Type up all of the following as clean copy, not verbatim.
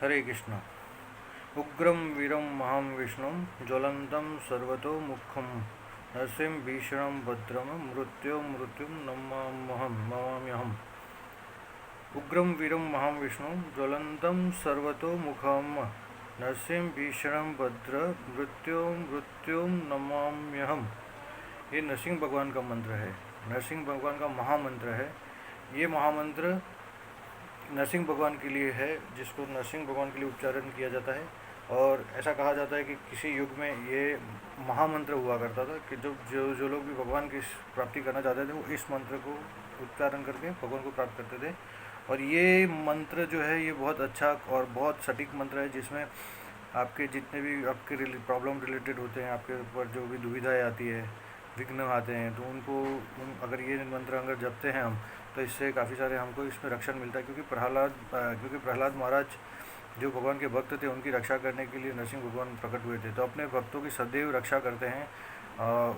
हरे कृष्ण। उग्रं वीरं महां विष्णुं ज्वलन्तं सर्वतोमुखं नरसिंहं भीषणं भद्रं मृत्युं नमाम्यहम्। उग्रं वीरं महां विष्णुं ज्वलन्तं सर्वतोमुखं नरसिंहं भीषणं मृत्युं नमाम्यहम्। ये नरसिंह भगवान का मंत्र है, नरसिंह भगवान का महामंत्र है। ये महामंत्र नरसिंह भगवान के लिए है, जिसको नरसिंह भगवान के लिए उच्चारण किया जाता है। और ऐसा कहा जाता है कि किसी युग में ये महामंत्र हुआ करता था कि जो लोग भी भगवान की प्राप्ति करना चाहते थे वो इस मंत्र को उच्चारण करके भगवान को प्राप्त करते थे। और ये मंत्र जो है ये बहुत अच्छा और बहुत सटीक मंत्र है, जिसमें आपके जितने भी आपके प्रॉब्लम रिलेटेड होते हैं, आपके ऊपर जो भी दुविधाएँ आती है, विघ्न आते हैं, तो अगर ये मंत्र अगर जपते हैं हम, तो इससे काफ़ी सारे हमको इसमें रक्षण मिलता है। क्योंकि प्रहलाद महाराज जो भगवान के भक्त थे, उनकी रक्षा करने के लिए नरसिंह भगवान प्रकट हुए थे। तो अपने भक्तों की सदैव रक्षा करते हैं।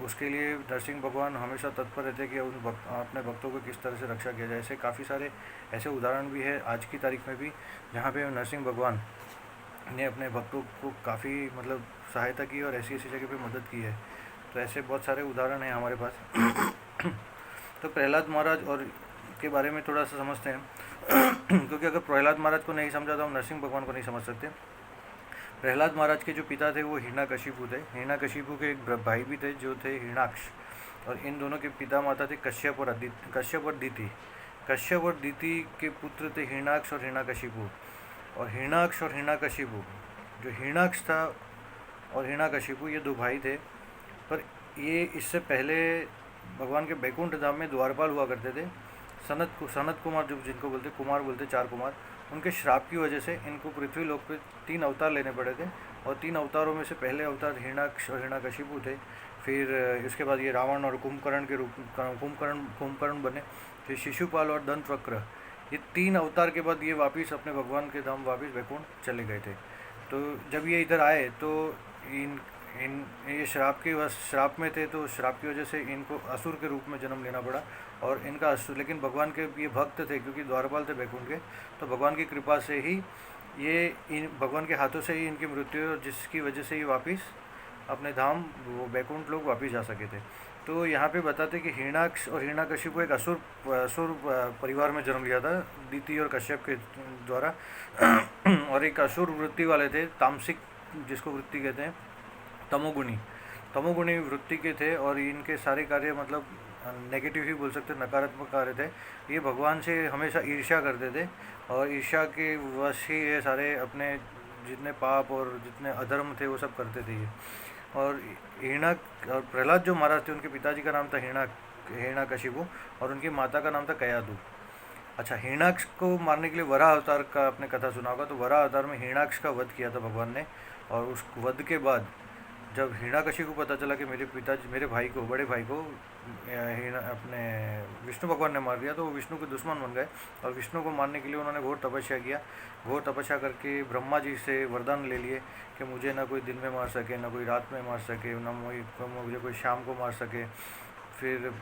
उसके लिए नरसिंह भगवान हमेशा तत्पर रहते हैं कि अपने भक्तों को किस तरह से रक्षा किया जाए। ऐसे काफ़ी सारे ऐसे उदाहरण भी है आज की तारीख में भी, जहाँ पे नरसिंह भगवान ने अपने भक्तों को काफ़ी सहायता की और ऐसी ऐसी जगह पे मदद की है। तो ऐसे बहुत सारे उदाहरण हैं हमारे पास। तो प्रहलाद महाराज और के बारे में थोड़ा सा समझते हैं। क्योंकि अगर प्रहलाद महाराज को नहीं समझा तो हम नरसिंह भगवान को नहीं समझ सकते। प्रहलाद महाराज के जो पिता थे वो हिरण्यकशिपु थे। हिरण्यकशिपु के एक भाई भी थे जो थे हिरणाक्ष। और इन दोनों के पिता माता थे कश्यप और दिति। कश्यप और दिति के पुत्र थे हिरणाक्ष और हिरण्यकशिपु। और हिरणाक्ष और हिरण्यकशिपु, जो हिरणाक्ष था और हिरण्यकशिपु, ये दो भाई थे। पर ये इससे पहले भगवान के बैकुंठ धाम में द्वारपाल हुआ करते थे। सनत कुमार, जो जिनको कुमार बोलते, 4 कुमार, उनके श्राप की वजह से इनको पृथ्वी लोक पे 3 अवतार लेने पड़े थे। और 3 अवतारों में से पहले अवतार हिरणाक्ष और हिरण्यकशिपु थे। फिर इसके बाद ये रावण और कुंभकर्ण के रूप कुंभकर्ण बने। फिर शिशुपाल और दंतवक्र, ये 3 अवतार के बाद ये वापिस अपने भगवान के धाम वापिस बैकुंठ चले गए थे। तो जब ये इधर आए तो ये श्राप में थे, तो श्राप की वजह से इनको असुर के रूप में जन्म लेना पड़ा। और इनका असुर, लेकिन भगवान के ये भक्त थे, क्योंकि द्वारपाल थे बैकुंठ के, तो भगवान की कृपा से ही भगवान के हाथों से ही इनकी मृत्यु, जिसकी वजह से ये वापिस अपने धाम वो बैकुंठ लोग वापिस जा सके थे। तो यहाँ पे बताते कि हिरणाक्ष और हिरण्यकशिपु एक असुर परिवार में जन्म लिया था, दिति और कश्यप के द्वारा। और एक असुर वृत्ति वाले थे, तामसिक जिसको वृत्ति कहते हैं, तमोगुणी वृत्ति के थे। और इनके सारे कार्य नेगेटिव ही बोल सकते, नकारात्मक कार्य थे। ये भगवान से हमेशा ईर्ष्या करते थे, और ईर्ष्या के वश ही ये सारे अपने जितने पाप और जितने अधर्म थे वो सब करते थे ये। और प्रहलाद जो महाराज थे, उनके पिताजी का नाम था हिरण्यकशिपु और उनकी माता का नाम था कयादु। अच्छा, हिरणाक्ष को मारने के लिए वराह अवतार का आपने कथा सुना होगा। तो वराह अवतार में हिरणाक्ष का वध किया था भगवान ने। और उस वध के बाद जब हिरण्यकशिपु को पता चला कि मेरे भाई को, बड़े भाई को अपने विष्णु भगवान ने मार दिया, तो वो विष्णु के दुश्मन बन गए। और विष्णु को मारने के लिए उन्होंने घोर तपस्या किया। घोर तपस्या करके ब्रह्मा जी से वरदान ले लिए कि मुझे ना कोई दिन में मार सके, ना कोई रात में मार सके, ना मुझे कोई शाम को मार सके। फिर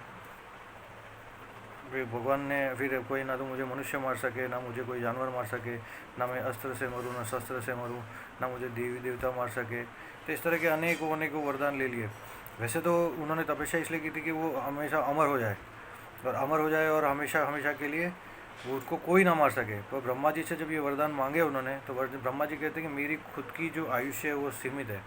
भगवान ने फिर कोई ना तो मुझे मनुष्य मार सके, ना मुझे कोई जानवर मार सके, ना मैं अस्त्र से मरूँ, ना शस्त्र से मरूँ, ना मुझे देवी देवता मार सके। तो इस तरह के अनेकों वरदान ले लिए। वैसे तो उन्होंने तपस्या इसलिए की थी कि वो हमेशा अमर हो जाए और हमेशा हमेशा के लिए वो उसको कोई ना मार सके। पर ब्रह्मा जी से जब ये वरदान मांगे उन्होंने, तो ब्रह्मा जी कहते हैं कि मेरी खुद की जो आयुष्य है वो सीमित है।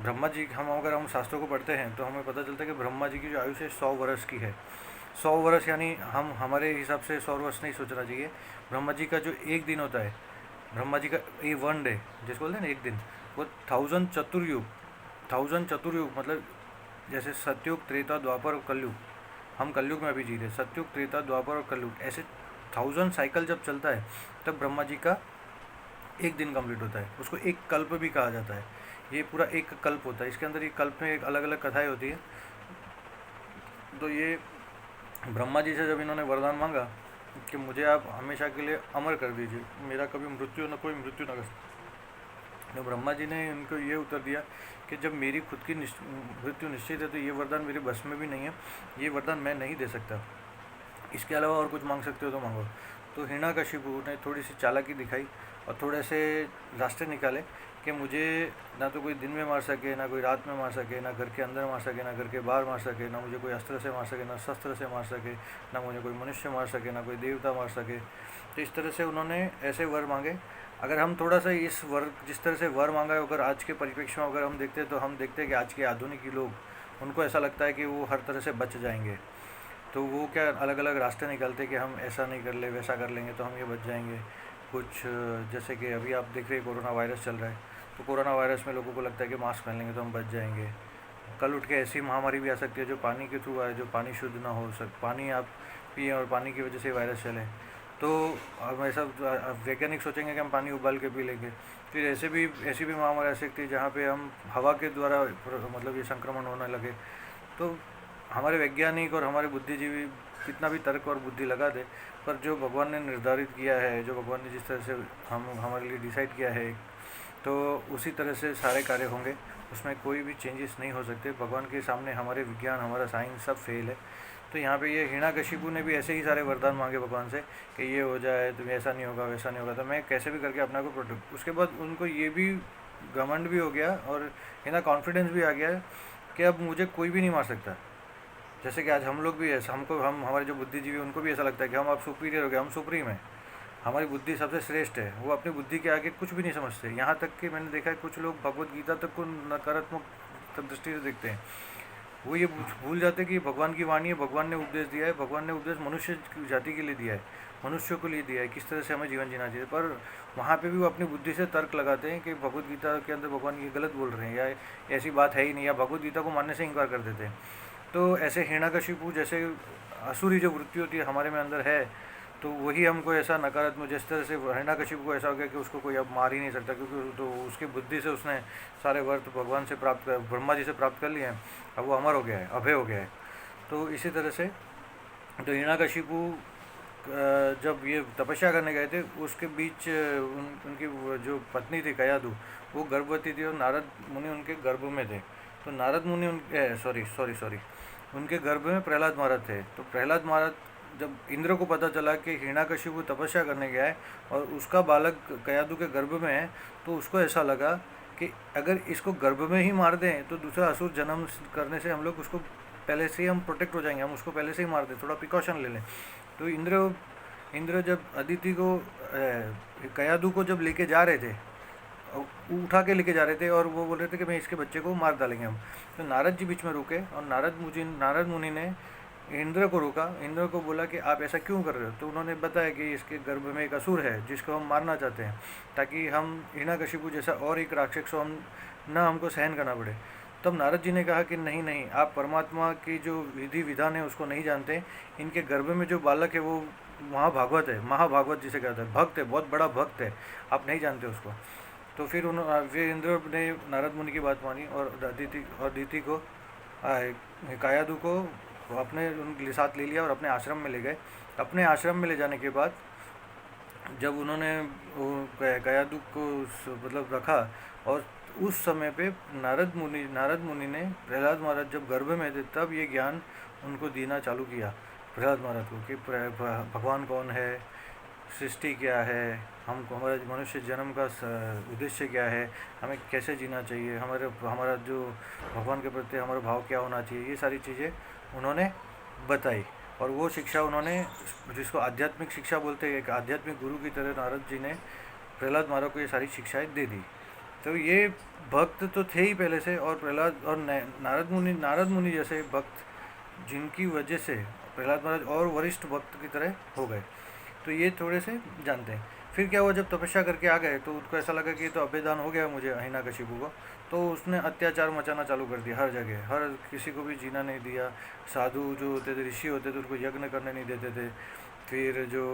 ब्रह्मा जी, अगर हम शास्त्रों को पढ़ते हैं तो हमें पता चलता है कि ब्रह्मा जी की जो आयुष्य 100 वर्ष की है। 100 वर्ष यानी हम हमारे हिसाब से 100 वर्ष नहीं सोचना चाहिए। ब्रह्मा जी का जो एक दिन होता है, ब्रह्मा जी का ये 1 डे जिसको बोलते हैं ना, एक दिन, वो 1000 चतुर्युग मतलब जैसे सतयुग, त्रेता, द्वापर और कलयुग। हम कलयुग में अभी जी रहे, सतयुग, त्रेता, द्वापर और कलयुग, ऐसे 1000 साइकिल जब चलता है तब ब्रह्मा जी का एक दिन कंप्लीट होता है। उसको एक कल्प भी कहा जाता है। ये पूरा एक कल्प होता है। इसके अंदर ये कल्प में एक अलग अलग कथाएँ होती है। तो ये ब्रह्मा जी से जब इन्होंने वरदान मांगा कि मुझे आप हमेशा के लिए अमर कर दीजिए, मेरा कभी कोई मृत्यु न कर, तो ब्रह्मा जी ने उनको ये उत्तर दिया कि जब मेरी खुद की मृत्यु निश्चित है तो ये वरदान मेरे बस में भी नहीं है, ये वरदान मैं नहीं दे सकता। इसके अलावा और कुछ मांग सकते हो तो मांगो। तो हिरण्यकशिपु ने थोड़ी सी चालाकी दिखाई और थोड़े से रास्ते निकाले कि मुझे ना तो कोई दिन में मार सके, ना कोई रात में मार सके, ना घर के अंदर मार सके, ना घर के बाहर मार सके, ना मुझे कोई अस्त्र से मार सके, ना शस्त्र से मार सके, ना मुझे कोई मनुष्य मार सके, ना कोई देवता मार सके। तो इस तरह से उन्होंने ऐसे वर मांगे। अगर हम थोड़ा सा इस वर, जिस तरह से वर मांगा है, अगर आज के परिप्रेक्ष्य में अगर हम देखते हैं तो हम देखते हैं कि आज के आधुनिक लोग, उनको ऐसा लगता है कि वो हर तरह से बच जाएंगे। तो वो क्या अलग अलग रास्ते निकालते हैं कि हम ऐसा नहीं कर ले, वैसा कर लेंगे तो हम ये बच जाएंगे। कुछ जैसे कि अभी आप देख रहे हैं कोरोना वायरस चल रहा है, तो कोरोना वायरस में लोगों को लगता है कि मास्क पहन लेंगे तो हम बच जाएंगे। कल उठ के ऐसी महामारी भी आ सकती है जो पानी के थ्रू आए, जो पानी शुद्ध ना हो पानी आप पिए और पानी की वजह से वायरस चले। तो हम ऐसा वैज्ञानिक सोचेंगे कि हम पानी उबाल के पी लेंगे। फिर ऐसी भी महामारी आ सकती है जहाँ पे हम हवा के द्वारा मतलब ये संक्रमण होने लगे। तो हमारे वैज्ञानिक और हमारे बुद्धिजीवी कितना भी तर्क और बुद्धि लगा दे, पर जो भगवान ने निर्धारित किया है, जो भगवान ने जिस तरह से हम हमारे लिए डिसाइड किया है, तो उसी तरह से सारे कार्य होंगे। उसमें कोई भी चेंजेस नहीं हो सकते। भगवान के सामने हमारे विज्ञान, हमारा साइंस सब फेल है। तो यहाँ पे ये हिरण्यकशिपु ने भी ऐसे ही सारे वरदान मांगे भगवान से कि ये हो जाए, तो ऐसा नहीं होगा, वैसा नहीं होगा, तो मैं कैसे भी करके अपना को प्रोटेक्ट। उसके बाद उनको ये भी घमंड भी हो गया और इतना कॉन्फिडेंस भी आ गया कि अब मुझे कोई भी नहीं मार सकता। जैसे कि आज हम लोग भी ऐसा, हम हमारे जो बुद्धिजीवी उनको भी ऐसा लगता है कि हम अब सुपीरियर हो गए, हम सुप्रीम है, हमारी बुद्धि सबसे श्रेष्ठ है। वो अपनी बुद्धि के आगे कुछ भी नहीं समझते। यहाँ तक कि मैंने देखा है कुछ लोग भगवत गीता तक को नकारात्मक दृष्टि से देखते हैं। वो ये भूल जाते हैं कि भगवान की वाणी है, भगवान ने उपदेश दिया है, भगवान ने उपदेश मनुष्य जाति के लिए दिया है, मनुष्यों के लिए दिया है, किस तरह से हमें जीवन जीना चाहिए। पर वहाँ पे भी वो अपनी बुद्धि से तर्क लगाते हैं कि भगवत गीता के अंदर भगवान ये गलत बोल रहे हैं, या ऐसी बात है ही नहीं, या भगवत गीता को मानने से इनकार कर देते हैं। तो ऐसे हिरण्यकशिपु जैसे असुरी जो वृत्ति होती है हमारे में अंदर है, तो वही हमको ऐसा नकारात्मक, जिस तरह से हिरण्यकशिपु को ऐसा हो गया कि उसको कोई अब मार ही नहीं सकता, क्योंकि तो उसकी बुद्धि से उसने सारे वर्त भगवान से प्राप्त कर, ब्रह्मा जी से प्राप्त कर लिए हैं। अब वो अमर हो गया है, अभय हो गया है। तो इसी तरह से तो हिरण्यकशिपु जब ये तपस्या करने गए थे, उसके बीच उनकी जो पत्नी थी कयादु, वो गर्भवती थी और नारद मुनि उनके गर्भ में थे। तो नारद मुनि उनके गर्भ में प्रहलाद महाराज थे। तो प्रहलाद महाराज जब इंद्र को पता चला कि हिरण्यकशिपु तपस्या करने गया है और उसका बालक कयादु के गर्भ में है, तो उसको ऐसा लगा कि अगर इसको गर्भ में ही मार दें तो दूसरा असुर जन्म करने से हम लोग उसको पहले से ही हम प्रोटेक्ट हो जाएंगे, हम उसको पहले से ही मार दें, थोड़ा प्रिकॉशन ले लें। तो इंद्र जब अदिति को कयादु को जब लेके जा रहे थे, उठा के लेके जा रहे थे, और वो बोल रहे थे कि मैं इसके बच्चे को मार डालेंगे हम, तो नारद जी बीच में रुके और नारद मुनि ने इंद्र को रोका। इंद्र को बोला कि आप ऐसा क्यों कर रहे हो। तो उन्होंने बताया कि इसके गर्भ में एक असुर है जिसको हम मारना चाहते हैं, ताकि हम हिरण्यकशिपु जैसा और एक राक्षस को हमको सहन करना पड़े। तब नारद जी ने कहा कि नहीं नहीं, आप परमात्मा की जो विधि विधान है उसको नहीं जानते। इनके गर्भ में जो बालक है वो महाभागवत है, महाभागवत जिसे कहते हैं, भक्त है, बहुत बड़ा भक्त है, आप नहीं जानते उसको। तो फिर इंद्र ने नारद मुनि की बात मानी और अदिति को कायादु को अपने उनके साथ ले लिया और अपने आश्रम में ले गए। अपने आश्रम में ले जाने के बाद जब उन्होंने कायादु को मतलब रखा, और उस समय पे नारद मुनि ने प्रहलाद महाराज जब गर्भ में थे तब ये ज्ञान उनको देना चालू किया प्रहलाद महाराज को कि भगवान कौन है, सृष्टि क्या है, हमारे मनुष्य जन्म का उद्देश्य क्या है, हमें कैसे जीना चाहिए, हमारा जो भगवान के प्रति हमारा भाव क्या होना चाहिए, ये सारी चीज़ें उन्होंने बताई। और वो शिक्षा उन्होंने, जिसको आध्यात्मिक शिक्षा बोलते हैं, एक आध्यात्मिक गुरु की तरह नारद जी ने प्रहलाद महाराज को ये सारी शिक्षाएं दे दी। तो ये भक्त तो थे ही पहले से, और प्रहलाद और नारद मुनि जैसे भक्त जिनकी वजह से प्रहलाद महाराज और वरिष्ठ भक्त की तरह हो गए। तो ये थोड़े से जानते हैं। फिर क्या हुआ, जब तपस्या करके आ गए तो उनको ऐसा लगा कि ये तो अभेदान हो गया मुझे हिरण्यकशिपु को। तो उसने अत्याचार मचाना चालू कर दिया हर जगह, हर किसी को भी जीना नहीं दिया। साधु जो होते थे, ऋषि होते थे, उनको यज्ञ करने नहीं देते थे। फिर जो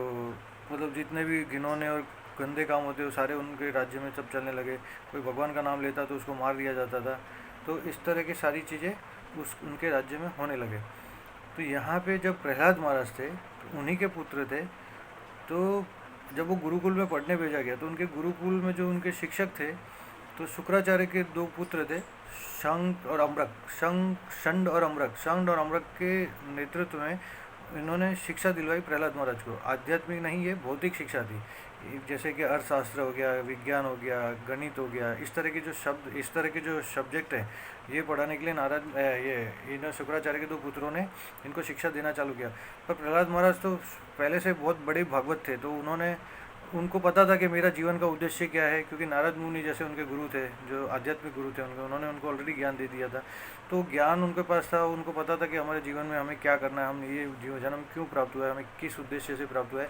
मतलब जितने भी घिनौने और गंदे काम होते वो सारे उनके राज्य में सब चलने लगे। कोई भगवान का नाम लेता तो उसको मार दिया जाता था। तो इस तरह की सारी चीज़ें उनके राज्य में होने लगे। तो यहाँ पे जब प्रहलाद महाराज थे तो उन्हीं के पुत्र थे। तो जब वो गुरुकुल में पढ़ने भेजा गया तो उनके गुरुकुल में जो उनके शिक्षक थे, तो शुक्राचार्य के दो पुत्र थे, शंड और अम्रक के नेतृत्व में इन्होंने शिक्षा दिलवाई प्रहलाद महाराज को। आध्यात्मिक नहीं, ये भौतिक शिक्षा थी। जैसे कि अर्थशास्त्र हो गया, विज्ञान हो गया, गणित हो गया, इस तरह के जो शब्द, इस तरह के जो सब्जेक्ट हैं, ये पढ़ाने के लिए नारद ये इन शुक्राचार्य के दो पुत्रों ने इनको शिक्षा देना चालू किया। पर प्रहलाद महाराज तो पहले से बहुत बड़े भागवत थे, तो उनको पता था कि मेरा जीवन का उद्देश्य क्या है, क्योंकि नारद मुनि जैसे उनके गुरु थे, जो आध्यात्मिक गुरु थे उन्होंने उनको ऑलरेडी ज्ञान दे दिया था। तो ज्ञान उनके पास था, उनको पता था कि हमारे जीवन में हमें क्या करना है, हम ये जीवन जन्म क्यों प्राप्त हुआ है, हमें किस उद्देश्य से प्राप्त हुआ है।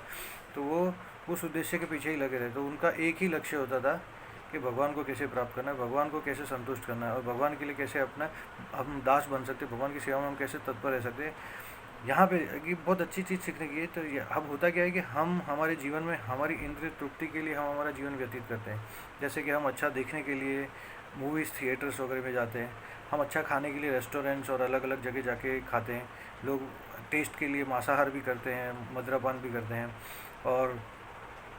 तो वो उस उद्देश्य के पीछे ही लगे रहे। तो उनका एक ही लक्ष्य होता था कि भगवान को कैसे प्राप्त करना है, भगवान को कैसे संतुष्ट करना है, और भगवान के लिए कैसे अपना हम दास बन सकते, भगवान की सेवा में हम कैसे तत्पर रह सकते हैं। यहाँ पे ये बहुत अच्छी चीज़ सीखने की है। तो अब होता क्या है कि हम हमारे जीवन में हमारी इंद्रिय तृप्ति के लिए हम हमारा जीवन व्यतीत करते हैं। जैसे कि हम अच्छा देखने के लिए मूवीज़ थिएटर्स वगैरह में जाते हैं, हम अच्छा खाने के लिए रेस्टोरेंट्स और अलग अलग जगह जाके खाते हैं। लोग टेस्ट के लिए मांसाहार भी करते हैं, मदिरापान भी करते हैं। और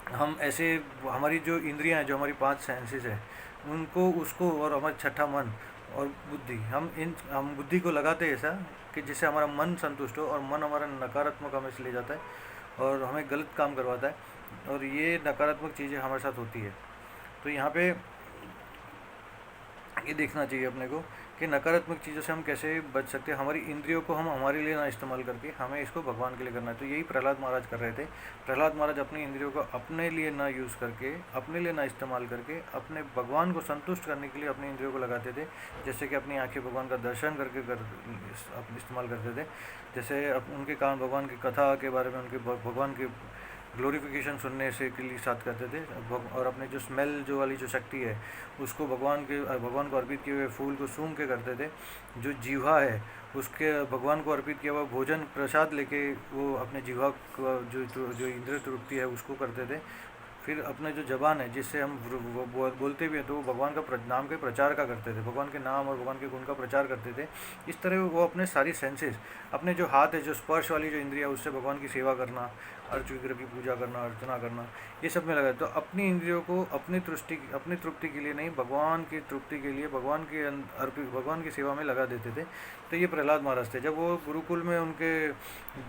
हम ऐसे हमारी जो इंद्रियां हैं, जो हमारी 5 सेंसेस है, उनको उसको और हमारा छठा मन और बुद्धि, हम बुद्धि को लगाते हैं ऐसा कि जिससे हमारा मन संतुष्ट हो, और मन हमारा नकारात्मक हमें से ले जाता है और हमें गलत काम करवाता है, और ये नकारात्मक चीज़ें हमारे साथ होती है। तो यहाँ पे ये देखना चाहिए अपने को कि नकारात्मक चीज़ों से हम कैसे बच सकते हैं। हमारी इंद्रियों को हम हमारे लिए ना इस्तेमाल करके हमें इसको भगवान के लिए करना है। तो यही प्रहलाद महाराज कर रहे थे। प्रहलाद महाराज अपनी इंद्रियों को अपने लिए ना यूज़ करके, अपने लिए ना इस्तेमाल करके, अपने भगवान को संतुष्ट करने के लिए अपनी इंद्रियों को लगाते थे। जैसे कि अपनी आँखें भगवान का दर्शन करके इस्तेमाल करते थे। जैसे उनके कान भगवान की कथा के बारे में, उनके भगवान के ग्लोरिफिकेशन सुनने से के लिए साथ करते थे। और अपने जो स्मेल जो वाली जो शक्ति है, उसको भगवान को अर्पित किए हुए फूल को सूंघ के करते थे। जो जीवा है, उसके भगवान को अर्पित किया हुआ भोजन प्रसाद लेके वो अपने जीवा का जो इंद्रिय तृप्ति है उसको करते थे। फिर अपने जो जबान है, जिससे हम बोलते भी हैं, तो वो भगवान का नाम के प्रचार का करते थे, भगवान के नाम और भगवान के गुण का प्रचार करते थे। इस तरह वो अपने सारी सेंसेस, अपने जो हाथ है, जो स्पर्श वाली जो इंद्रिया, उससे भगवान की सेवा करना, अर्च विग्रह की पूजा करना, अर्चना करना, ये सब में लगा। तो अपनी इंद्रियों को अपनी तृप्ति के लिए नहीं, भगवान की तृप्ति के लिए, भगवान की सेवा में लगा देते थे। तो ये प्रहलाद महाराज थे। जब वो गुरुकुल में उनके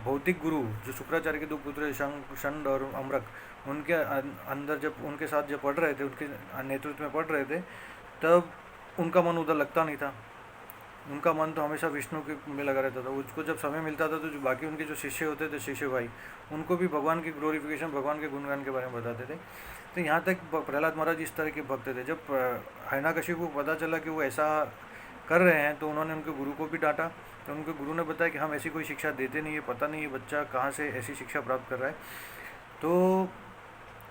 भौतिक गुरु जो शुक्राचार्य के दो पुत्र शंड और अमरक, उनके अंदर जब उनके साथ जब पढ़ रहे थे, उनके नेतृत्व में पढ़ रहे थे, तब उनका मन उधर लगता नहीं था। उनका मन तो हमेशा विष्णु के में लगा रहता था। उसको जब समय मिलता था तो जो बाकी उनके जो शिष्य होते थे, शिष्य भाई, उनको भी भगवान की ग्लोरिफिकेशन, भगवान के गुणगान के बारे में बताते थे। तो यहाँ तक प्रहलाद महाराज इस तरह के भक्त थे। जब हिरण्यकशिपु को पता चला कि वो ऐसा कर रहे हैं, तो उन्होंने उनके गुरु को भी डांटा। तो उनके गुरु ने बताया कि हम ऐसी कोई शिक्षा देते नहीं है, पता नहीं ये बच्चा कहाँ से ऐसी शिक्षा प्राप्त कर रहा है। तो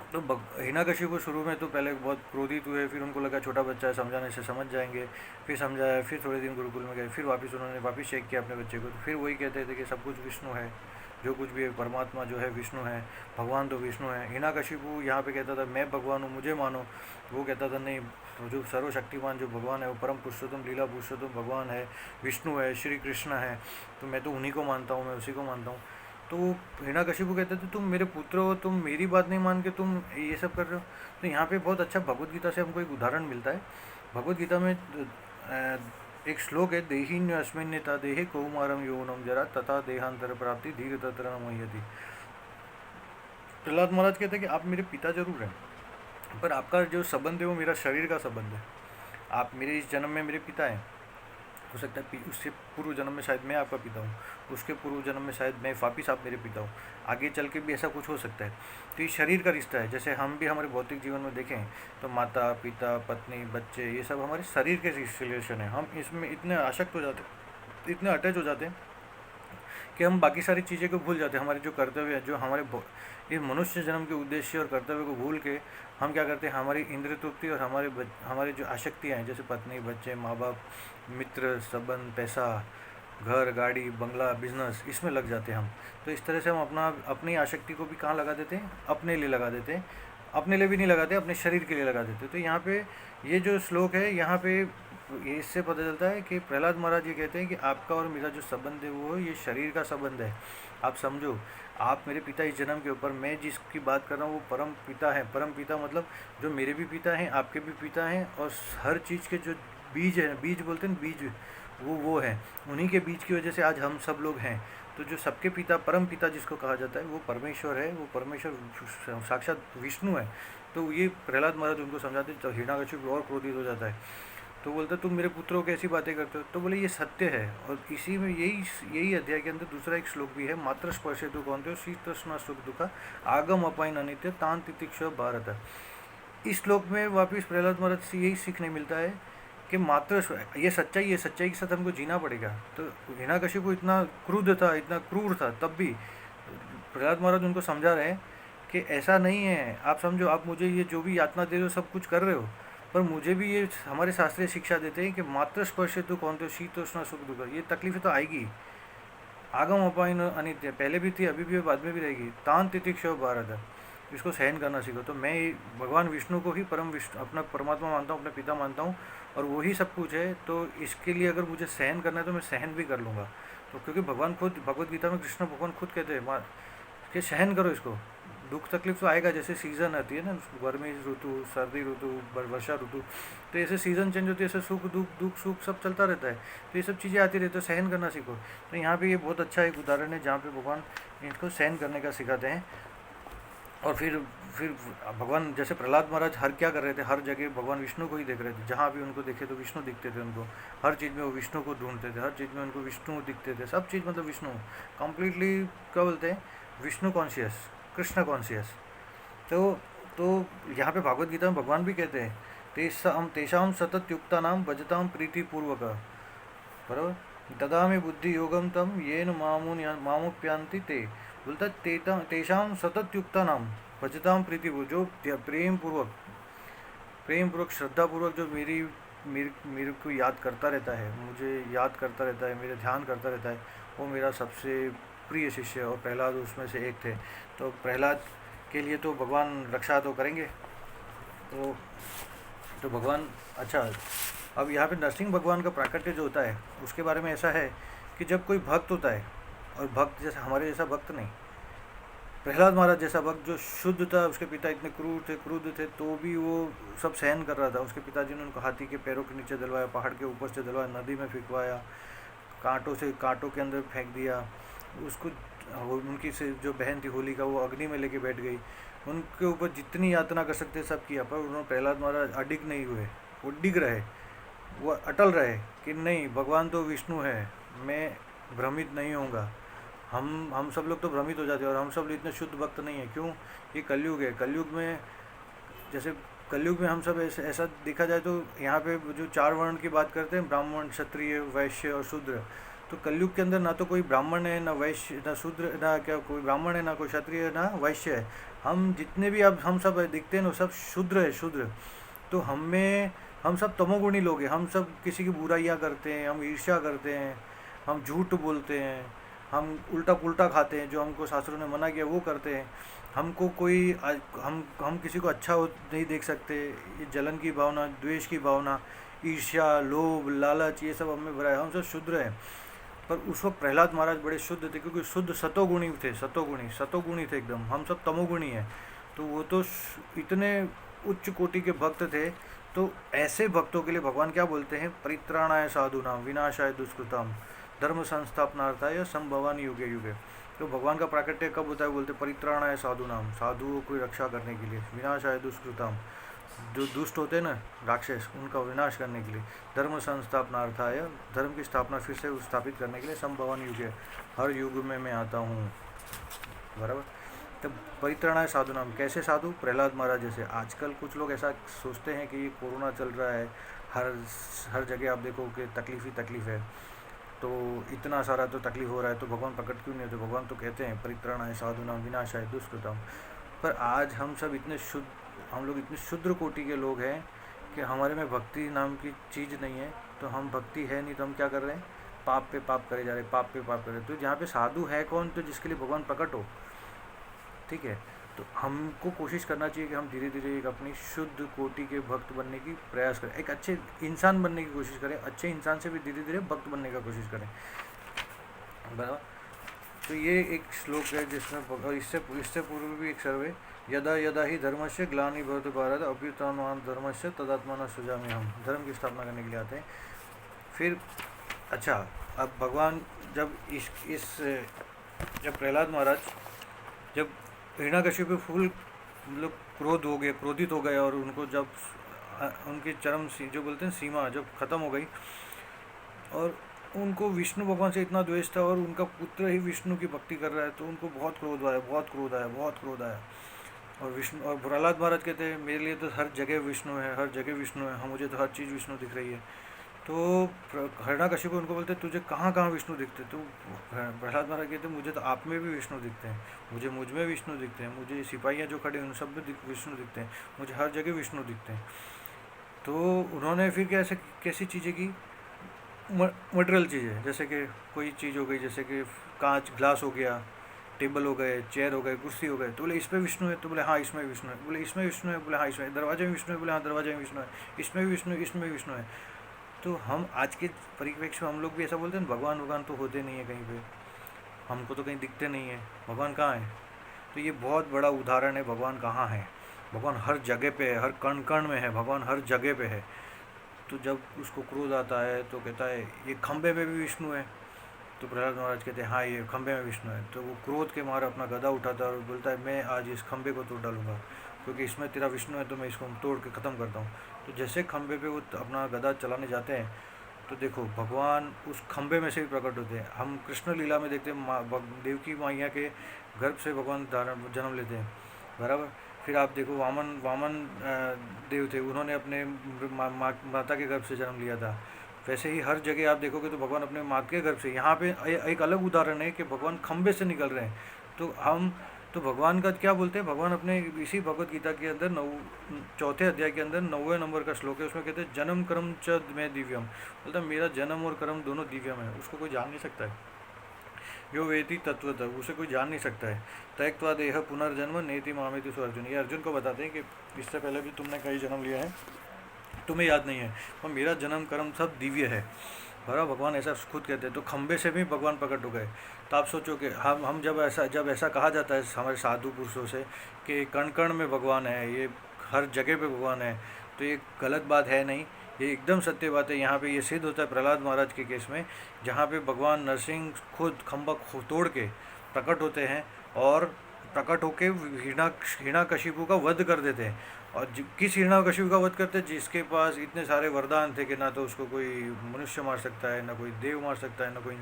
हिरण्यकशिपु शुरू में तो पहले बहुत क्रोधित हुए, फिर उनको लगा छोटा बच्चा है, समझाने से समझ जाएंगे। फिर समझाया, फिर थोड़े दिन गुरुकुल में गए, फिर उन्होंने वापस चेक किया अपने बच्चे को, तो फिर वही कहते थे कि सब कुछ विष्णु है, जो कुछ भी है परमात्मा जो है विष्णु है, भगवान तो विष्णु है। हिरण्यकशिपु यहाँ पे कहता था मैं भगवान हूँ, मुझे मानो। वो कहता था नहीं, जो सर्वशक्तिमान जो भगवान है, वो परम पुरुषोत्तम, लीला पुरुषोत्तम भगवान है, विष्णु है, श्री कृष्ण है, तो मैं तो उन्हीं को मानता हूँ, मैं उसी को मानता हूँ। तो हिरण्यकशिपु कहते थे तुम मेरे पुत्र हो, तुम मेरी बात नहीं मान के तुम ये सब कर रहे हो। तो यहाँ पे बहुत अच्छा भगवत गीता से हमको एक उदाहरण मिलता है। भगवत गीता में एक श्लोक है, देहिन्य अस्मिन्यता देहे कौमारम यौवनम जरा तथा देहांतर प्राप्ति धीरे तत्र नमयति। प्रहलाद महाराज कहते हैं कि आप मेरे पिता जरूर हैं, पर आपका जो संबंध है वो मेरा शरीर का संबंध है। आप मेरे इस जन्म में मेरे पिता हैं, हो सकता है उससे पूर्व जन्म में शायद मैं आपका पिता हूँ, उसके पूर्व जन्म में शायद मैं वापिस आप मेरे पिता हूँ, आगे चल के भी ऐसा कुछ हो सकता है। तो ये शरीर का रिश्ता है। जैसे हम भी हमारे भौतिक जीवन में देखें तो माता पिता पत्नी बच्चे, ये सब हमारे शरीर के रिलेशन है। हम इसमें इतने आसक्त हो जाते, इतने अटैच हो जाते हैं कि हम बाकी सारी चीज़ें को भूल जाते हैं। हमारे जो कर्तव्य है, जो हमारे इस मनुष्य जन्म के उद्देश्य और कर्तव्य को भूल के हम क्या करते हैं, हमारी इंद्रिय तृप्ति और हमारे जो आसक्तियाँ हैं, जैसे पत्नी बच्चे माँ बाप मित्र संबंध पैसा घर गाड़ी बंगला बिजनेस, इसमें लग जाते हैं हम। तो इस तरह से हम अपनी आसक्ति को भी कहाँ लगा देते हैं, अपने लिए लगा देते हैं। अपने लिए भी नहीं लगाते, अपने शरीर के लिए लगा देते। तो यहाँ पे ये जो श्लोक है, यहाँ पे इससे पता चलता है कि प्रहलाद महाराज ये कहते हैं कि आपका और मेरा जो संबंध है वो ये शरीर का संबंध है। आप समझो, आप मेरे पिता इस जन्म के ऊपर, मैं जिसकी बात कर रहा हूँ वो परम पिता है। परम पिता मतलब जो मेरे भी पिता हैं, आपके भी पिता हैं, और हर चीज़ के जो बीज है, बीज बोलते हैं बीज, वो है, उन्हीं के बीच की वजह से आज हम सब लोग हैं। तो जो सबके पिता, परम पिता जिसको कहा जाता है, वो परमेश्वर है, वो परमेश्वर साक्षात विष्णु है। तो ये प्रहलाद महाराज उनको समझाते, तो हिरण्यकशिपु और क्रोधित हो जाता है। तो बोलता तुम मेरे पुत्रों को कैसी बातें करते हो। तो बोले ये सत्य है। और इसी में यही अध्याय के अंदर दूसरा एक श्लोक भी है, मात्र स्पर्शे तु कौनते शीतोष्ण सुख दुखा आगम अपाइन अनित्य तान तितिक्ष भारत। इस श्लोक में वापिस प्रहलाद महाराज से यही सीखने मिलता है कि मात्र ये सच्चाई है, सच्चाई के साथ हमको जीना पड़ेगा। तो हिरण्यकशिपु इतना क्रूर था, इतना क्रूर था, तब भी प्रहलाद महाराज उनको समझा रहे हैं कि ऐसा नहीं है, आप समझो, आप मुझे ये जो भी यातना दे रहे हो सब कुछ कर रहे हो, पर मुझे भी ये हमारे शास्त्रीय शिक्षा देते हैं कि मात्र स्पर्श तो कौन तो शीतोष्ण सुख दुख, ये तकलीफें तो आएगी, आगम अपाइन अनित्य, पहले भी थी, अभी भी, बाद में भी रहेगी, तान तितिक्ष भारत, इसको सहन करना सीखो। तो मैं भगवान विष्णु को ही परम विष्णु, अपना परमात्मा मानता हूँ, अपना पिता मानता हूँ, और वही सब कुछ है। तो इसके लिए अगर मुझे सहन करना है तो मैं सहन भी कर लूँगा। तो क्योंकि भगवान खुद, भगवद गीता में कृष्ण भगवान खुद कहते हैं कि सहन करो इसको, दुख तकलीफ तो आएगा। जैसे सीज़न आती है ना, गर्मी ऋतु, सर्दी ऋतु, वर्षा ऋतु, तो ऐसे सीज़न चेंज होती है, ऐसे सुख दुख, दुख सुख सब चलता रहता है। तो ये सब चीज़ें आती रहती है, तो सहन करना सीखो। तो यहाँ पे ये बहुत अच्छा एक उदाहरण है जहाँ पे भगवान इनको सहन करने का सिखाते हैं। और फिर भगवान, जैसे प्रहलाद महाराज हर क्या कर रहे थे, हर जगह भगवान विष्णु को ही देख रहे थे, जहाँ भी उनको देखे तो विष्णु दिखते थे उनको, हर चीज़ में वो विष्णु को ढूंढते थे, हर चीज़ में उनको विष्णु दिखते थे, सब चीज़ मतलब विष्णु, कम्प्लीटली क्या बोलते हैं, विष्णु कॉन्शियस, कृष्ण कॉन्शियस। तो यहाँ पे भागवत गीता में भगवान भी कहते हैं, तेषाम सतत युक्ता नाम भजताम प्रीतिपूर्वक, बराबर, ददामि बुद्धि योगम तम येन मामुप्यांति ते, बोलता तेषाम सतत युक्ता नाम भजताम प्रीति, जो प्रेम पूर्वक श्रद्धा पूर्वक जो मेरे को याद करता रहता है, मुझे याद करता रहता है, मेरे ध्यान करता रहता है, वो मेरा सबसे प्रिय शिष्य है। और प्रहलाद उसमें से एक थे। तो प्रहलाद के लिए तो भगवान रक्षा तो करेंगे। तो भगवान, अच्छा, अब यहाँ पे नरसिंह भगवान का प्राकट्य जो होता है उसके बारे में ऐसा है कि जब कोई भक्त होता है, और भक्त जैसे हमारे जैसा भक्त नहीं, प्रहलाद महाराज जैसा भक्त जो शुद्ध था, उसके पिता इतने क्रूर थे तो भी वो सब सहन कर रहा था। उसके पिताजी ने उनको हाथी के पैरों के नीचे दिलवाया, पहाड़ के ऊपर से दिलवाया, नदी में फेंकवाया, कांटों के अंदर फेंक दिया उसको। उनकी से जो बहन थी होलिका, वो अग्नि में लेके बैठ गई, उनके ऊपर जितनी यातना कर सकते सब किया, पर उन्होंने, प्रहलाद महाराज अडिग नहीं हुए, वो डिग रहे, वो अटल रहे कि नहीं, भगवान तो विष्णु है, मैं भ्रमित नहीं होऊंगा। हम सब लोग तो भ्रमित हो जाते हैं, और हम सब लोग इतने शुद्ध भक्त नहीं है। क्यों? ये कलयुग है। कलयुग में, जैसे कलयुग में हम सब ऐसा देखा जाए तो यहाँ पे जो 4 वर्ण की बात करते हैं, ब्राह्मण, क्षत्रिय, वैश्य और शूद्र, तो कलयुग के अंदर ना तो कोई ब्राह्मण है, ना वैश्य, ना शूद्र, ना क्या कोई ब्राह्मण है, ना कोई क्षत्रिय, ना वैश्य है। हम जितने भी अब हम सब दिखते हैं ना, सब शूद्र। तो हम सब तमोगुणी लोग हैं। हम सब किसी की बुराइयाँ करते हैं, हम ईर्ष्या करते हैं, हम झूठ बोलते हैं, हम उल्टा पुल्टा खाते हैं, जो हमको शास्त्रों ने मना किया वो करते हैं। हमको कोई हम किसी को अच्छा नहीं देख सकते। ये जलन की भावना, द्वेष की भावना, ईर्ष्या, लोभ, लालच, ये सब हमें भरा है। हम सब शुद्र हैं। पर उस वक्त प्रहलाद महाराज बड़े शुद्ध थे, क्योंकि शुद्ध सतोगुणी थे, सतोगुणी थे एकदम। हम सब तमोगुणी हैं। तो वो तो इतने उच्च कोटि के भक्त थे। तो ऐसे भक्तों के लिए भगवान क्या बोलते हैं? परित्राणाय साधूनाम विनाशाय दुष्कृताम धर्म संस्थापनार्थाय संभवान युगे युगे। तो भगवान का प्राकट्य कब होता है? बोलते परित्राणाय साधूनाम, साधुओं की रक्षा करने के लिए, विनाशाय दुष्कृताम, जो दुष्ट होते हैं ना राक्षस, उनका विनाश करने के लिए, धर्म संस्थापनार्थाय, धर्म की स्थापना फिर से स्थापित करने के लिए, संभवान युगे, हर युग में मैं आता हूँ, बराबर। तब परित्राणाय साधुनाम, कैसे साधु? प्रहलाद महाराज जैसे। आजकल कुछ लोग ऐसा सोचते हैं कि ये कोरोना चल रहा है, हर जगह आप देखो कि तकलीफ ही तकलीफ है, तो इतना सारा तो तकलीफ हो रहा है, तो भगवान प्रकट क्यों नहीं होते? भगवान तो कहते हैं परित्राणाय साधुनाम विनाशाय दुष्कृताम। पर आज हम लोग इतने शुद्र कोटि के लोग हैं कि हमारे में भक्ति नाम की चीज़ नहीं है। तो हम भक्ति है नहीं, तो हम क्या कर रहे हैं? पाप पे पाप करे जा रहे, पाप पे पाप कर रहे। तो जहाँ पे साधु है कौन? तो जिसके लिए भगवान प्रकट हो, ठीक है। तो हमको कोशिश करना चाहिए कि हम धीरे धीरे एक अपनी शुद्ध कोटि के भक्त बनने की प्रयास करें, एक अच्छे इंसान बनने की कोशिश करें, अच्छे इंसान से भी धीरे धीरे भक्त बनने का कोशिश करें, बराबर। तो ये एक श्लोक है जिसमें, इससे पूर्व भी एक सर्वे, यदा यदा ही धर्मस्य ग्लानिर्भवति भारत अभ्युत्थानमानं धर्मस्य तदात्मानं सृजामि हम, धर्म की स्थापना करने के लिए आते हैं। फिर अच्छा, अब भगवान जब इस जब प्रहलाद महाराज जब हिरण्यकशिपु पे फुल मतलब क्रोधित हो गए, और उनको जब उनकी जो बोलते हैं सीमा जब खत्म हो गई, और उनको विष्णु भगवान से इतना द्वेष था, और उनका पुत्र ही विष्णु की भक्ति कर रहा है, तो उनको बहुत क्रोध आया, बहुत क्रोध आया, बहुत क्रोध आया। और प्रहलाद महाराज कहते हैं मेरे लिए तो हर जगह विष्णु है, हर जगह विष्णु है, हम मुझे तो हर चीज़ विष्णु दिख रही है। तो हिरण्यकशिपु उनको बोलते तुझे कहाँ कहाँ विष्णु दिखते, तो प्रहलाद महाराज कहते मुझे तो आप में भी विष्णु दिखते हैं, मुझे मुझ में विष्णु दिखते हैं, मुझे सिपाहियाँ जो खड़े हैं उन सब में विष्णु दिखते हैं, मुझे हर जगह विष्णु दिखते हैं। तो उन्होंने फिर कैसे कैसी चीज़ें की, मटेरियल चीज़ें, जैसे कि कोई चीज़ हो गई, जैसे कि कांच ग्लास हो गया, टेबल हो गए, चेयर हो गए, कुर्सी हो गए, तो बोले इसमें विष्णु है, तो बोले हाँ इसमें विष्णु है, बोले इसमें विष्णु है, बोले हाँ इसमें, दरवाजे में विष्णु है, बोले हाँ दरवाजे में विष्णु है, इसमें भी विष्णु, इसमें विष्णु है। तो हम आज के परिप्रेक्ष्य में हम लोग भी ऐसा बोलते हैं भगवान भगवान तो होते नहीं है कहीं पे, हमको तो कहीं दिखते नहीं है, भगवान कहाँ है। तो ये बहुत बड़ा उदाहरण है भगवान कहाँ है। भगवान हर जगह पे है, हर कण कण में है, भगवान हर जगह पे है। तो जब उसको क्रोध आता है तो कहता है ये खंबे में भी विष्णु है, तो प्रहलाद महाराज कहते हैं हाँ ये खंबे में विष्णु है। तो वो क्रोध के मारे अपना गदा उठाता है और बोलता है मैं आज इस खंबे को तोड़ डालूंगा, क्योंकि इसमें तेरा विष्णु है, तो मैं इसको तोड़ के ख़त्म करता हूँ। तो जैसे खंबे पे वो अपना गदा चलाने जाते हैं, तो देखो भगवान उस खंबे में से भी प्रकट होते हैं। हम कृष्ण लीला में देखते हैं देवकी मैया के गर्भ से भगवान धारण जन्म लेते हैं, बराबर। फिर आप देखो वामन वामन देव थे, उन्होंने अपने माता के गर्भ से जन्म लिया था। वैसे ही हर जगह आप देखोगे तो भगवान अपने माँ के गर्भ से, यहाँ पे एक अलग उदाहरण है कि भगवान खंबे से निकल रहे हैं। तो हम तो भगवान का क्या बोलते हैं, भगवान अपने इसी भगवत गीता के अंदर चौथे अध्याय के अंदर 9वें नंबर का श्लोक है, उसमें कहते हैं जन्म कर्म च में दिव्यम, बोलता है मेरा जन्म और कर्म दोनों दिव्यम है, उसको कोई जान नहीं सकता है। यो वेति तत्वतः, उसे कोई जान नहीं सकता है। त्यक्त्वा देह पुनर्जन्म नेति मामेति सो अर्जुन, ये अर्जुन को बताते हैं कि इससे पहले भी तुमने कई जन्म लिया है, तुम्हें याद नहीं है, पर मेरा जन्म कर्म सब दिव्य है, भरा भगवान ऐसा खुद कहते हैं। तो खंबे से भी भगवान प्रकट हो गए। तो आप सोचो कि हम जब ऐसा कहा जाता है हमारे साधु पुरुषों से कि कण कण में भगवान है, ये हर जगह पे भगवान है, तो ये गलत बात है नहीं, ये एकदम सत्य बात है। यहाँ पे ये सिद्ध होता है प्रहलाद महाराज के केस में, जहाँ पे भगवान नरसिंह खुद खंबा तोड़ के प्रकट होते हैं, और प्रकट होके हिरण्यकशिपु का वध कर देते हैं। और किस हिरण्यकशिपु का वध करते हैं, जिसके पास इतने सारे वरदान थे कि ना तो उसको कोई मनुष्य मार सकता है, ना कोई देव मार सकता है, ना कोई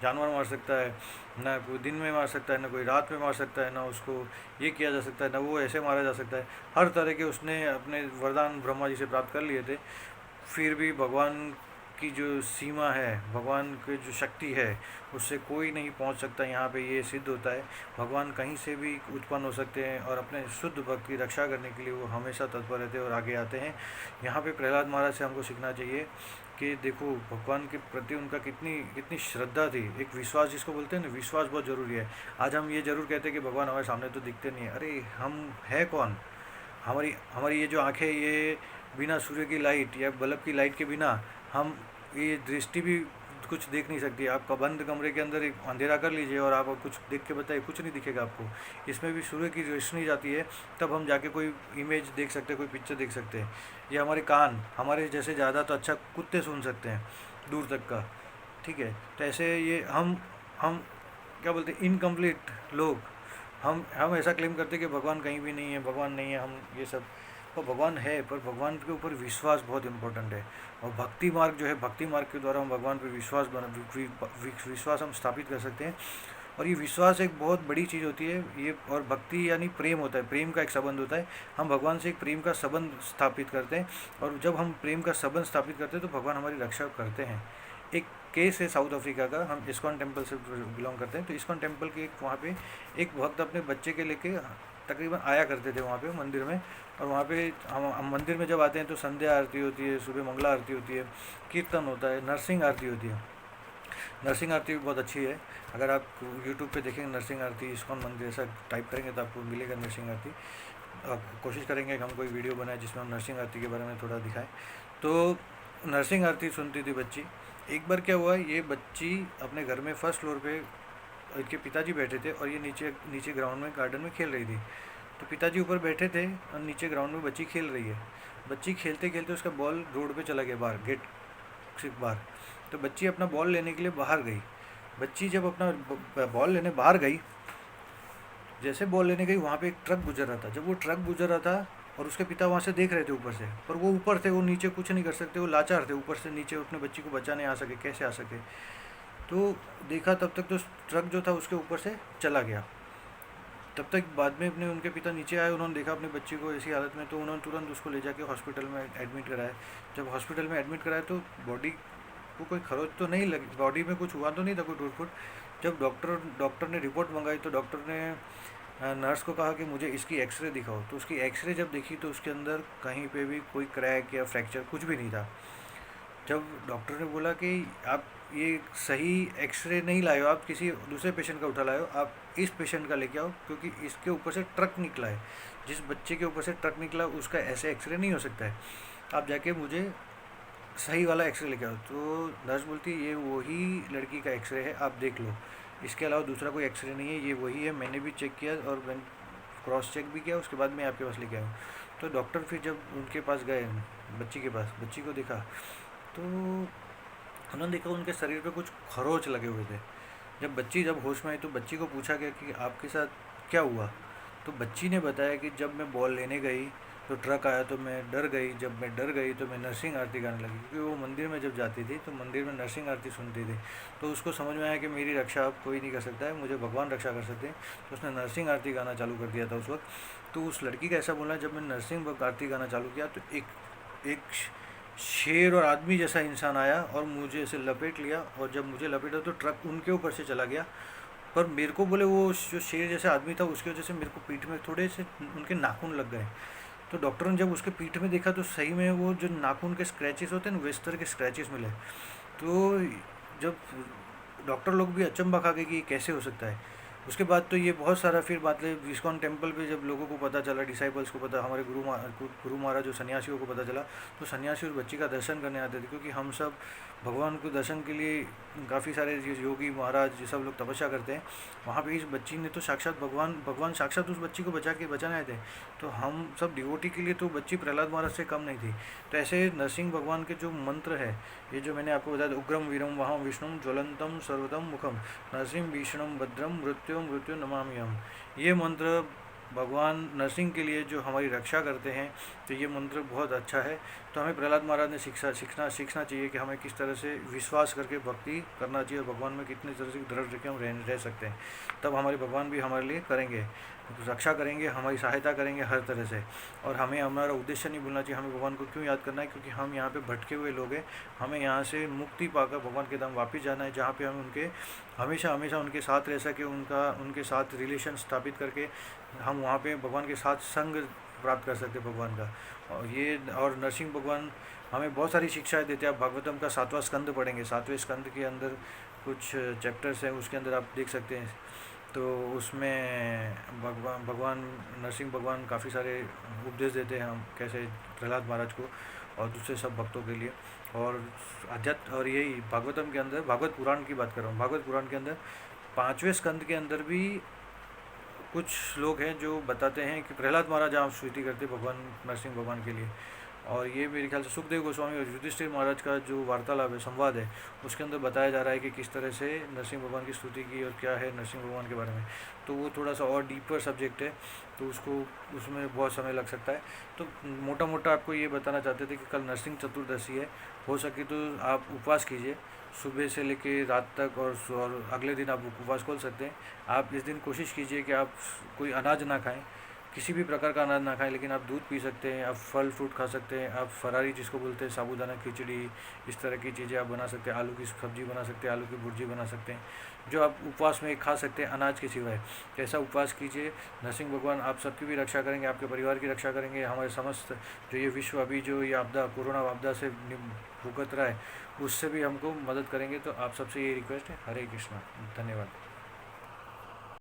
जानवर मार सकता है, ना कोई दिन में मार सकता है, ना कोई रात में मार सकता है, ना उसको ये किया जा सकता है, ना वो ऐसे मारा जा सकता है। हर तरह के उसने अपने वरदान ब्रह्मा जी से प्राप्त कर लिए थे। फिर भी भगवान की जो सीमा है, भगवान की जो शक्ति है, उससे कोई नहीं पहुंच सकता। यहाँ पे ये सिद्ध होता है भगवान कहीं से भी उत्पन्न हो सकते हैं, और अपने शुद्ध भक्त की रक्षा करने के लिए वो हमेशा तत्पर रहते हैं और आगे आते हैं। यहाँ पे प्रहलाद महाराज से हमको सीखना चाहिए कि देखो भगवान के प्रति उनका कितनी कितनी श्रद्धा थी, एक विश्वास जिसको बोलते हैं ना, विश्वास बहुत ज़रूरी है। आज हम ये ज़रूर कहते हैं कि भगवान हमारे सामने तो दिखते नहीं है, अरे हम है कौन, हमारी हमारी ये जो आँखें, ये बिना सूर्य की लाइट या बल्ब की लाइट के बिना हम ये दृष्टि भी कुछ देख नहीं सकती। आपका बंद कमरे के अंदर एक अंधेरा कर लीजिए और आप कुछ देख के बताइए, कुछ नहीं दिखेगा आपको। इसमें भी सूर्य की रोशनी जाती है, तब हम जाके कोई इमेज देख सकते हैं, कोई पिक्चर देख सकते हैं। ये हमारे कान हमारे जैसे ज़्यादा तो अच्छा कुत्ते सुन सकते हैं दूर तक का, ठीक है। तो ऐसे ये हम क्या बोलते हैं, इनकम्प्लीट लोग, हम ऐसा क्लेम करते हैं कि भगवान कहीं भी नहीं है, भगवान नहीं है, हम ये सब। तो भगवान है, पर भगवान के ऊपर विश्वास बहुत इंपॉर्टेंट है। और भक्ति मार्ग जो है, भक्ति मार्ग के द्वारा हम भगवान पर विश्वास हम स्थापित कर सकते हैं। और ये विश्वास एक बहुत बड़ी चीज़ होती है ये। और भक्ति यानी प्रेम होता है, प्रेम का एक संबंध होता है। हम भगवान से एक प्रेम का संबंध स्थापित करते हैं, और जब हम प्रेम का संबंध स्थापित करते हैं तो भगवान हमारी रक्षा करते हैं। एक केस है साउथ अफ्रीका का, हम इस्कॉन टेम्पल से बिलोंग करते हैं। तो इस्कॉन टेम्पल के वहाँ पे एक भक्त अपने बच्चे के लेके तकरीबन आया करते थे वहाँ पे मंदिर में। और वहाँ पे हम मंदिर में जब आते हैं तो संध्या आरती होती है, सुबह मंगला आरती होती है, कीर्तन होता है, नरसिंह आरती होती है। नरसिंह आरती भी बहुत अच्छी है। अगर आप यूट्यूब पे देखेंगे नरसिंह आरती इस्कॉन मंदिर ऐसा टाइप करेंगे तो आपको मिलेगा नरसिंह आरती। आप कोशिश करेंगे कि हम कोई वीडियो बनाए जिसमें हम नरसिंह आरती के बारे में थोड़ा दिखाएं। तो नरसिंह आरती सुनती थी बच्ची। एक बार क्या हुआ, ये बच्ची अपने घर में फर्स्ट फ्लोर पे, इनके पिताजी बैठे थे और ये नीचे नीचे ग्राउंड में गार्डन में खेल रही थी। तो पिताजी ऊपर बैठे थे और नीचे ग्राउंड में बच्ची खेल रही है। बच्ची खेलते खेलते उसका बॉल रोड पे चला गया, बाहर गेट से बाहर। तो बच्ची अपना बॉल लेने के लिए बाहर गई। बच्ची जब अपना बॉल लेने बाहर गई, जैसे बॉल लेने गई वहाँ पे एक ट्रक गुजर रहा था। जब वो ट्रक गुजर रहा था और उसके पिता वहाँ से देख रहे थे ऊपर से, पर वो ऊपर थे, वो नीचे कुछ नहीं कर सकते, वो लाचार थे, ऊपर से नीचे अपने बच्ची को बचाने आ सके, कैसे आ सके। तो देखा तब तक तो ट्रक जो था उसके ऊपर से चला गया। तब तक बाद में अपने उनके पिता नीचे आए, उन्होंने देखा अपनी बच्ची को ऐसी हालत में, तो उन्होंने तुरंत उसको ले जाके हॉस्पिटल में एडमिट कराया। जब हॉस्पिटल में एडमिट कराया तो बॉडी को कोई खरोच तो नहीं लगी, बॉडी में कुछ हुआ तो नहीं था, कोई टूट फूट। जब डॉक्टर ने रिपोर्ट मंगाई तो डॉक्टर ने नर्स को कहा कि मुझे इसकी एक्सरे दिखाओ। तो उसकी एक्सरे जब देखी तो उसके अंदर कहीं पे भी कोई क्रैक या फ्रैक्चर कुछ भी नहीं था। जब डॉक्टर ने बोला कि आप ये सही एक्सरे नहीं लाए हो, आप किसी दूसरे पेशेंट का उठा लाए हो, आप इस पेशेंट का लेके आओ, क्योंकि इसके ऊपर से ट्रक निकला है, जिस बच्चे के ऊपर से ट्रक निकला उसका ऐसे एक्सरे नहीं हो सकता है, आप जाके मुझे सही वाला एक्सरे लेके आओ। तो नर्स बोलती है ये वही लड़की का एक्सरे है, आप देख लो, इसके अलावा दूसरा कोई एक्सरे नहीं है, ये वही है, मैंने भी चेक किया और मैंने क्रॉस चेक भी किया, उसके बाद मैं आपके पास लेके आया। तो डॉक्टर फिर जब उनके पास गए, बच्ची के पास, बच्ची को देखा तो उन्होंने देखा उनके शरीर पे कुछ खरोच लगे हुए थे। जब होश में आई तो बच्ची को पूछा गया कि आपके साथ क्या हुआ। तो बच्ची ने बताया कि जब मैं बॉल लेने गई तो ट्रक आया तो मैं डर गई, जब मैं डर गई तो मैं नरसिंह आरती गाने लगी, क्योंकि वो मंदिर में जब जाती थी तो मंदिर में नरसिंह आरती सुनती थी। तो उसको समझ में आया कि मेरी रक्षा अब कोई नहीं कर सकता है, मुझे भगवान रक्षा कर सकते हैं। तो उसने नरसिंह आरती गाना चालू कर दिया था उस वक्त। तो उस लड़की का ऐसा बोलना, जब मैं नरसिंह आरती गाना चालू किया तो एक शेर और आदमी जैसा इंसान आया और मुझे ऐसे लपेट लिया, और जब मुझे लपेटा तो ट्रक उनके ऊपर से चला गया। पर मेरे को बोले वो जो शेर जैसा आदमी था उसकी वजह से मेरे को पीठ में थोड़े से उनके नाखून लग गए। तो डॉक्टर ने जब उसके पीठ में देखा तो सही में वो जो नाखून के स्क्रैचेस होते हैं ना, वेस्टर के स्क्रैचेस मिले। तो जब डॉक्टर लोग भी अचंभा खा गए कि ये कैसे हो सकता है। उसके बाद तो ये बहुत सारा फिर मतलब इस्कॉन टेम्पल पे जब लोगों को पता चला, डिसाइबल्स को पता, हमारे गुरु महाराज जो सन्यासियों को पता चला, तो सन्यासी उस बच्ची का दर्शन करने आते थे, क्योंकि हम सब भगवान को दर्शन के लिए काफ़ी सारे योगी महाराज ये सब लोग तपस्या करते हैं। वहाँ पे इस बच्ची ने तो साक्षात भगवान साक्षात उस बच्ची को बचाने आए थे। तो हम सब डिवोटी के लिए तो बच्ची प्रहलाद महाराज से कम नहीं थी। तो ऐसे नरसिंह भगवान के जो मंत्र है, ये जो मैंने आपको बताया, उग्रम वीरम वहाँ विष्णु ज्वलंतम सर्वतम मुखम नरसिंह भीषणम भद्रम मृत्यु नमामि हम, ये मंत्र भगवान नरसिंह के लिए जो हमारी रक्षा करते हैं, तो ये मंत्र बहुत अच्छा है। तो हमें प्रहलाद महाराज ने सीखना चाहिए कि हमें किस तरह से विश्वास करके भक्ति करना चाहिए, भगवान में कितनी तरह से दृढ़ रह के हम रह सकते हैं। तब हमारे भगवान भी हमारे लिए करेंगे, रक्षा करेंगे, हमारी सहायता करेंगे हर तरह से। और हमें हमारा उद्देश्य नहीं भूलना चाहिए, हमें भगवान को क्यों याद करना है, क्योंकि हम यहाँ पे भटके हुए लोग हैं। हमें यहाँ से मुक्ति पाकर भगवान के धाम वापस जाना है, जहाँ पे हम उनके हमेशा उनके साथ रह सके, उनके साथ रिलेशन स्थापित करके हम वहाँ पे भगवान के साथ संग प्राप्त कर सकते भगवान का। और नरसिंह भगवान हमें बहुत सारी शिक्षाएं देते हैं। आप भागवतम का 7वां स्कंद पढ़ेंगे, 7वें स्कंद के अंदर कुछ चैप्टर्स हैं, उसके अंदर आप देख सकते हैं। तो उसमें भगवान नरसिंह भगवान काफ़ी सारे उपदेश देते हैं हम कैसे प्रहलाद महाराज को और दूसरे सब भक्तों के लिए। और यही भागवतम के अंदर, भागवत पुराण की बात कर रहा हूँ, भागवत पुराण के अंदर 5वें स्कंद के अंदर भी कुछ लोग हैं जो बताते हैं कि प्रहलाद महाराज आप स्तुति करते भगवान नरसिंह भगवान के लिए। और ये मेरे ख्याल से सुखदेव गोस्वामी और युधिष्ठिर महाराज का जो वार्तालाप है, संवाद है, उसके अंदर बताया जा रहा है कि किस तरह से नरसिंह भगवान की स्तुति की और क्या है नरसिंह भगवान के बारे में। तो वो थोड़ा सा और डीपर सब्जेक्ट है, तो उसमें बहुत समय लग सकता है। तो मोटा मोटा आपको ये बताना चाहते थे कि कल नरसिंह चतुर्दशी है, हो सके तो आप उपवास कीजिए सुबह से लेकर रात तक, और अगले दिन आप उपवास खोल सकते हैं। आप इस दिन कोशिश कीजिए कि आप कोई अनाज ना खाएं, किसी भी प्रकार का अनाज ना खाएं, लेकिन आप दूध पी सकते हैं, आप फल फ्रूट खा सकते हैं, आप फरारी जिसको बोलते हैं साबूदाना खिचड़ी, इस तरह की चीज़ें आप बना सकते हैं, आलू की सब्ज़ी बना सकते हैं, आलू की भुर्जी बना सकते हैं, जो आप उपवास में खा सकते हैं अनाज के सिवाय। ऐसा उपवास कीजिए, नरसिंह भगवान आप सबकी भी रक्षा करेंगे, आपके परिवार की रक्षा करेंगे, हमारे समस्त जो ये विश्व अभी जो ये आपदा कोरोना आपदा से भुगत रहा है उससे भी हमको मदद करेंगे। तो आप सबसे ये रिक्वेस्ट है। हरे कृष्णा, धन्यवाद।